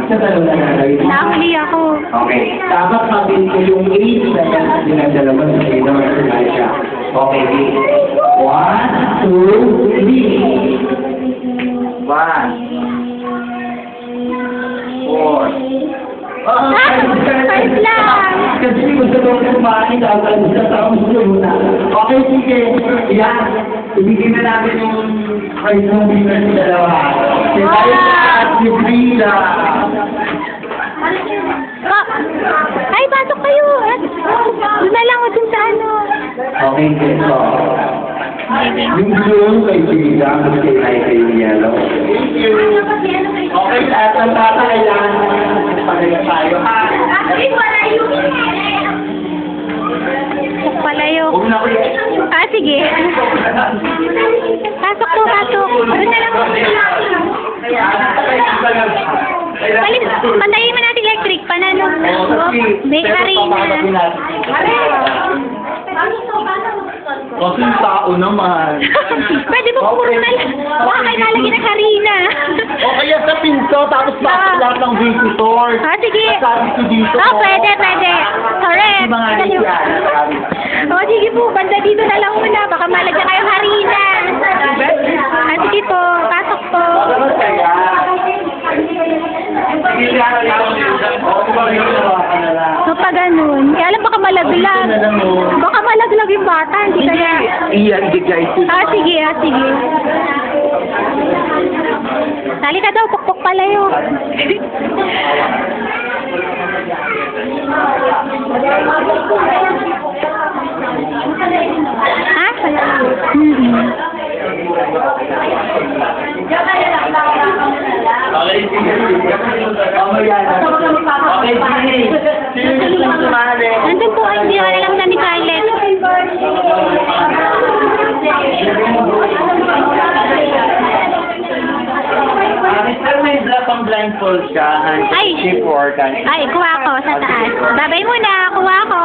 sa tanong na gagawin. Nahuli ako. Okay. Dapat mabilis ko yung age na yan at dinadalawa sa kayo naman sa siya. Okay, B. 1, 2, 3. 1. 4. Five lang. Kasi gusto kong kumain dapat sa taong muna. Okay, sige. Yan. Ibigin na natin yung prize ng winner sa dalawa. Si Liza at si Frida. Ay, pasok kayo. Doon na lang o dun sa ano. Okay, so. Yung blue kay Frida, at kay Liza yung yellow. Thank you. Okay, at ang tata kailangan palaga tayo. Palayo. Huwag na ko Ah, sige. Pasok to, pasok. Doon na lang. Pantayin mo natin electric. Panalo. May harina. Kasi yung tao naman. Pwede mo puro na lang. Baka kayo nalagyan ng harina. O kaya sa pinto, tapos bakit lahat ng visitors. Ah, sige. Sabi ko dito. Oh, pwede, pwede. Correct. Yung mga liyan. Oh, sige po. Banda dito na lang muna. Baka malagyan kayo harina. Ah, sige po. Pasok po. So, pag ganun. Kaya alam, baka malaglag. Baka malaglag yung bata. Hindi kaya. Iyan, di guys. Ah, sige, ah, sige. Sali ka daw, pukpuk pala yun. Ha? Okay, sige. Okay, sige. Sino gusto sumali? Nandun po, hindi ko alam na ni Scarlett. Pero may black ang blindfold ka. Ay! Shift work. Ay, kuha ko sa taas. Babay muna, kuha ko.